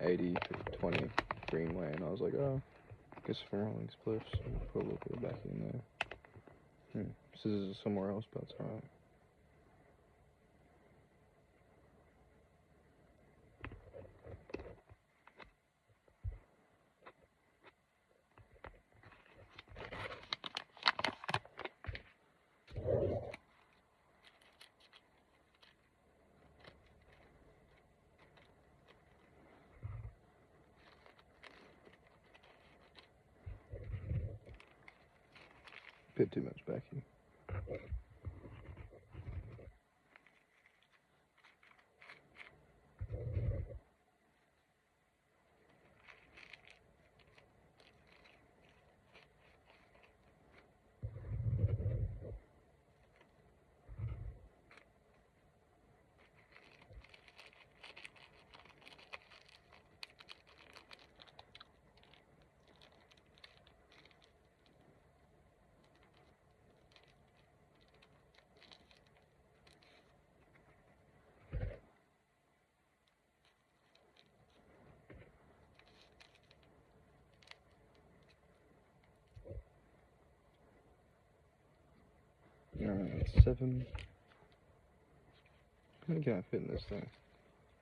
80 to 20 greenway, and I was like, oh, I guess from rolling spliffs, I'll put a little bit back in there. Scissors are somewhere else, but it's alright. Bit too much back here. Alright, 7. I think I can fit in this thing.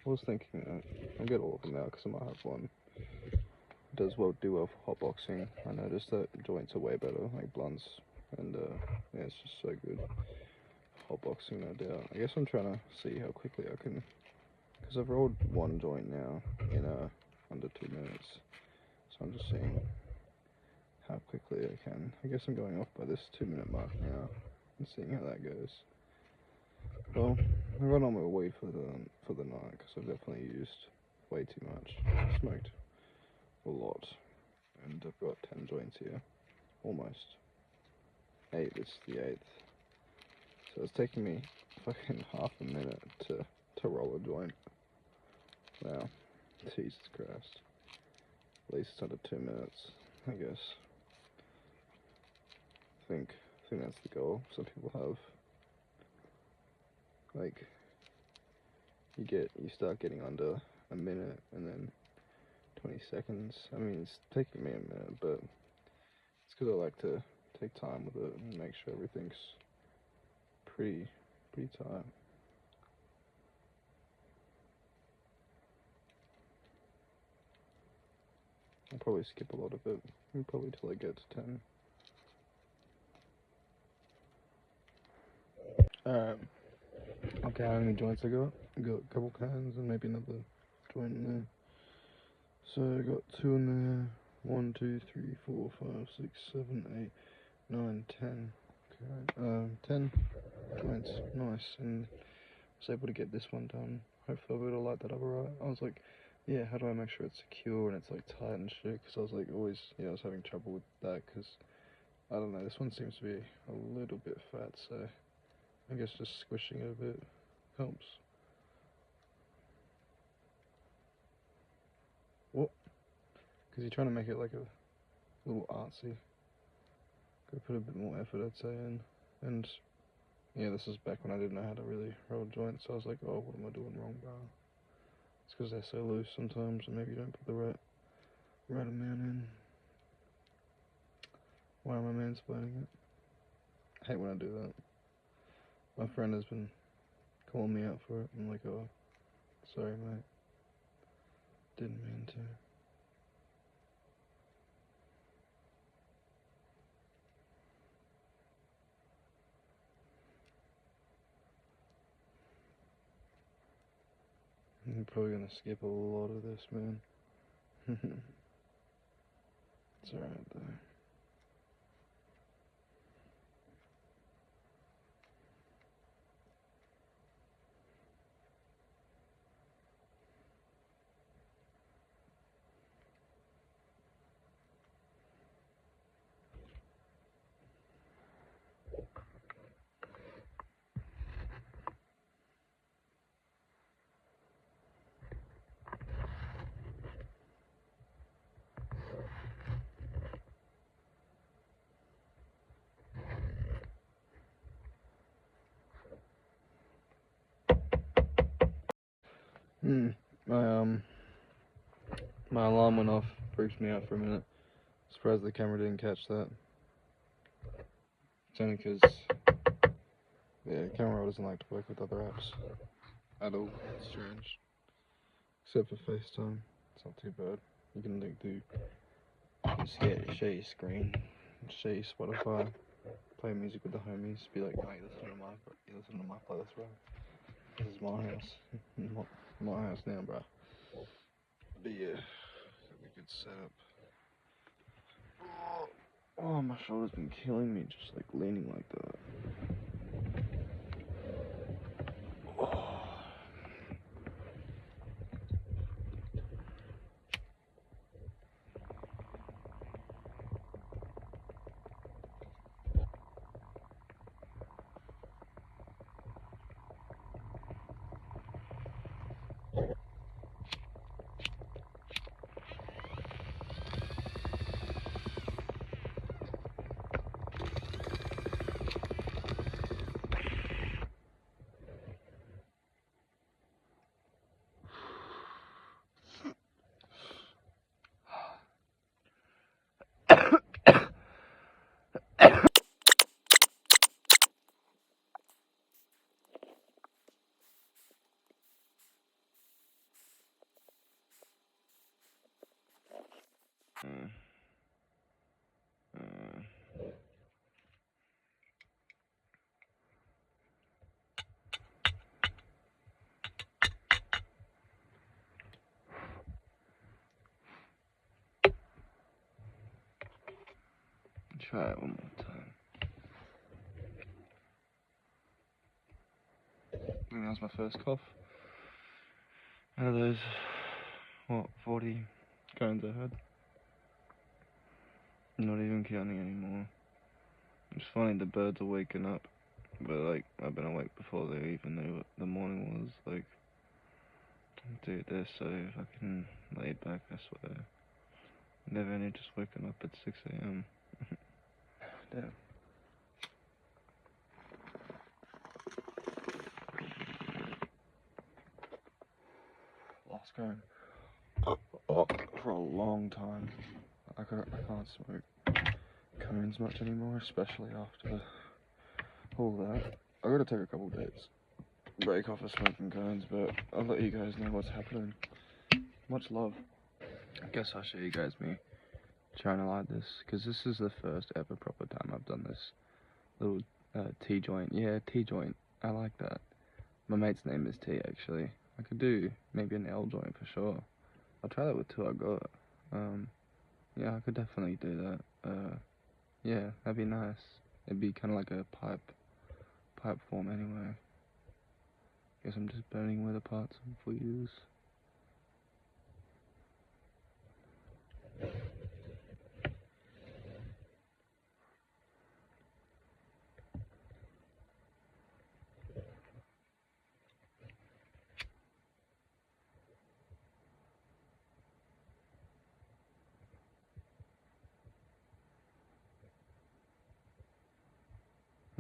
I was thinking that I'll get all of them out because I might have one. It does do well for hotboxing. I noticed that joints are way better, like blunts, and yeah, it's just so good. Hotboxing, no doubt. I guess I'm trying to see how quickly I can, because I've rolled one joint now in under 2 minutes. So I'm just seeing how quickly I can. I guess I'm going off by this 2-minute mark now and seeing how that goes. Well, I run on my weed for the night because I've definitely used way too much. I smoked a lot, and I've got 10 joints here, almost 8. It's the 8th, so it's taking me fucking half a minute to roll a joint. Wow, Jesus Christ. At least it's under 2 minutes, I guess. I think that's the goal some people have. like you start getting under a minute and then 20 seconds. I mean, it's taking me a minute, but it's because I like to take time with it and make sure everything's pretty tight. I'll probably skip a lot of it, probably till I get to 10. Alright, okay, how many joints I got? I got a couple cans and maybe another joint in there. So I got 2 in there. 1, 2, 3, 4, 5, 6, 7, 8, 9, 10. Okay, 10 joints, nice. And I was able to get this one done. Hopefully I'll be able to light that up alright. I was like, yeah, how do I make sure it's secure and it's like tight and shit? Because I was like always, I was having trouble with that because, I don't know, this one seems to be a little bit fat, so I guess just squishing it a bit helps. What? Because you're trying to make it like a little artsy. Gotta put a bit more effort, I'd say, in. And yeah, this is back when I didn't know how to really roll joints, so I was like, oh, what am I doing wrong, bro? It's because they're so loose sometimes, and maybe you don't put the right amount in. Why am I mansplaining it? I hate when I do that. My friend has been calling me out for it. I'm like, oh, sorry, mate. Didn't mean to. I'm probably gonna skip a lot of this, man. It's alright, though. My alarm went off, freaked me out for a minute. Surprised the camera didn't catch that. It's only because, yeah, camera roll doesn't like to work with other apps at all. It's strange. Except for FaceTime, it's not too bad. You can like share your screen, share your Spotify, play music with the homies, be like, mate, you listen to my playlist, bro. This is my house. my house now, bro. But yeah, that'd be a good setup. Oh, my shoulder's been killing me, just like leaning like that. Oh. Try it one more time. I think that was my first cough. Out of those, 40 cones I had. Not even counting anymore. It's funny, the birds are waking up, but like, I've been awake before they even knew what the morning was. Like, dude, they're so fucking laid back, I swear. They've only just woken up at 6 AM. Damn. last cone for a long time. I can't smoke cones much anymore, especially after all that. I gotta take a couple days break off of smoking cones, but I'll let you guys know what's happening. Much love. I guess I'll show you guys me trying to light this, because this is the first ever proper time I've done this little T-joint. Yeah, T-joint. I like that. My mate's name is T, actually. I could do maybe an L joint for sure. I'll try that with two I got. Yeah, I could definitely do that. Yeah, that'd be nice. It'd be kind of like a pipe form anyway. Guess I'm just burning where the parts for use.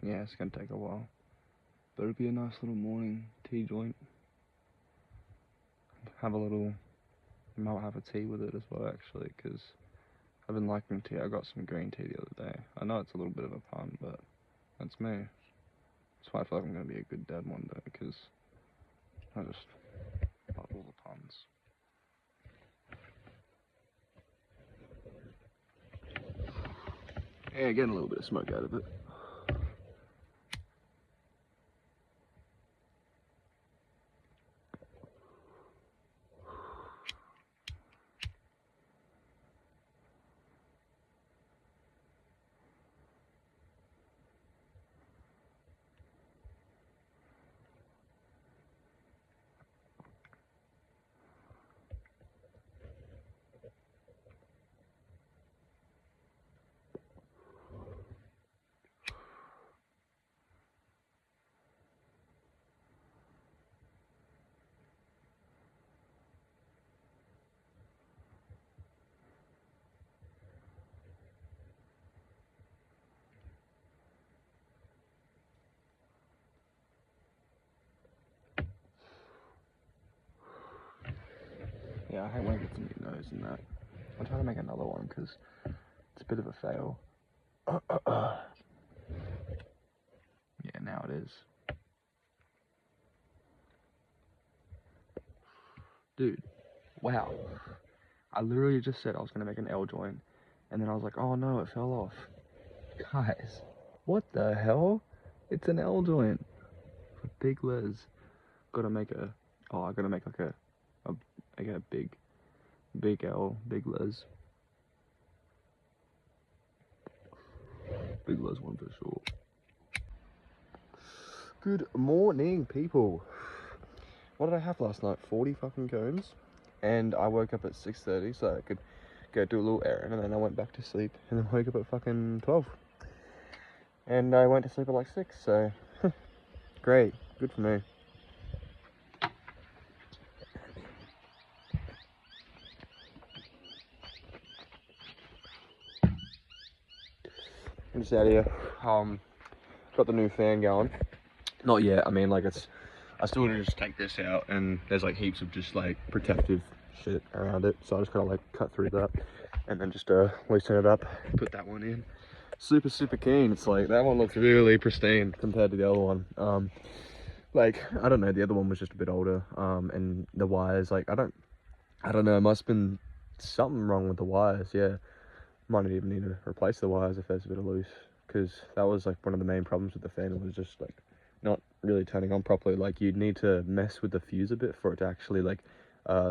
Yeah, it's gonna take a while, but it'll be a nice little morning tea joint. Have a little, might have a tea with it as well actually, because I've been liking tea. I got some green tea the other day. I know it's a little bit of a pun, but that's me. That's why I feel like I'm gonna be a good dad one day, because I just love all the puns. Yeah, getting a little bit of smoke out of it. Yeah, I hate when I get some nose in that. I'll try to make another one because it's a bit of a fail. Yeah, now it is. Dude, wow. I literally just said I was going to make an L joint, and then I was like, oh no, it fell off. Guys, what the hell? It's an L joint. Big Les. Gotta make a, oh, I gotta make like a big L, big Les. Big Les one for sure. Good morning, people. What did I have last night? 40 fucking cones. And I woke up at 6:30 so I could go do a little errand, and then I went back to sleep and then woke up at fucking 12. And I went to sleep at like 6, so great. Good for me. I'm just out here. Got the new fan going. Not yet. I mean, like I still want to just take this out, and there's like heaps of just like protective shit around it. So I just gotta like cut through that, and then just loosen it up, put that one in. Super keen. It's like that one looks really pristine compared to the other one. Like I don't know, the other one was just a bit older. And the wires, like I don't know. Must have been something wrong with the wires. Yeah. Might not even need to replace the wires if there's a bit of loose, because that was like one of the main problems with the fan. It was just like not really turning on properly. Like you'd need to mess with the fuse a bit for it to actually like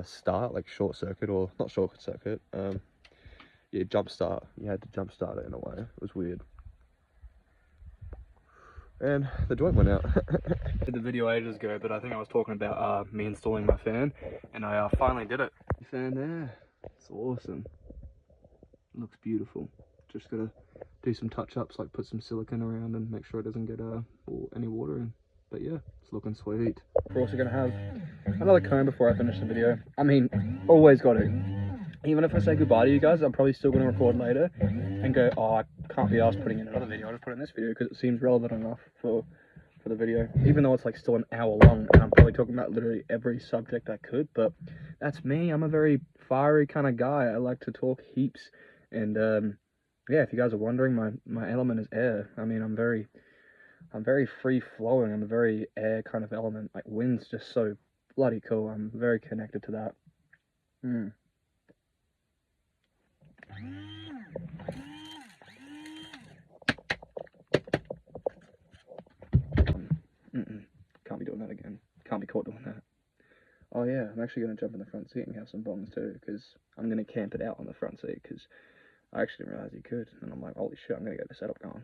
start, like short circuit, or not short circuit, yeah, jump start. You had to jump start it in a way. It was weird. And the joint went out. I did the video ages ago, but I think I was talking about me installing my fan, and I finally did it. The fan there, it's awesome. Looks beautiful. Just gotta do some touch-ups, like put some silicone around and make sure it doesn't get any water in. But yeah, it's looking sweet. We're also gonna have another cone before I finish the video. I mean, always got to. Even if I say goodbye to you guys, I'm probably still gonna record later and go, oh, I can't be asked putting in another video. I'll just put it in this video because it seems relevant enough for for the video, even though it's like still an hour long, and I'm probably talking about literally every subject I could, but that's me. I'm a very fiery kind of guy. I like to talk heaps, and yeah, if you guys are wondering, my element is air. I mean, I'm very free flowing. I'm a very air kind of element. Like, wind's just so bloody cool. I'm very connected to that. Can't be doing that again. Can't be caught doing that. Oh yeah, I'm actually going to jump in the front seat and have some bongs too, because I'm going to camp it out on the front seat, because I actually didn't realize you could, and I'm like, holy shit, I'm going to get the setup going.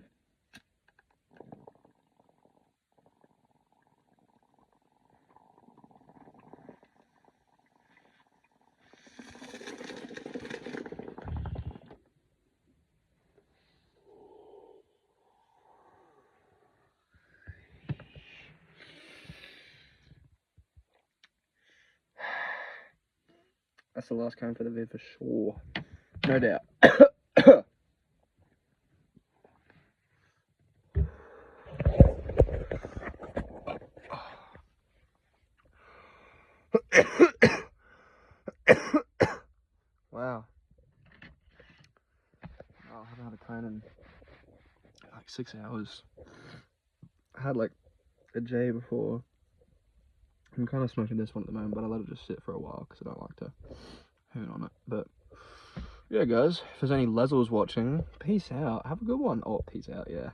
That's the last cone for the vid for sure. No doubt. Wow. Oh, I haven't had a cone in like 6 hours. I had like a J before. I'm kind of smoking this one at the moment, but I let it just sit for a while because I don't like to hoon on it. But yeah, guys, if there's any Lezels watching, peace out. Have a good one. Oh, peace out, yeah.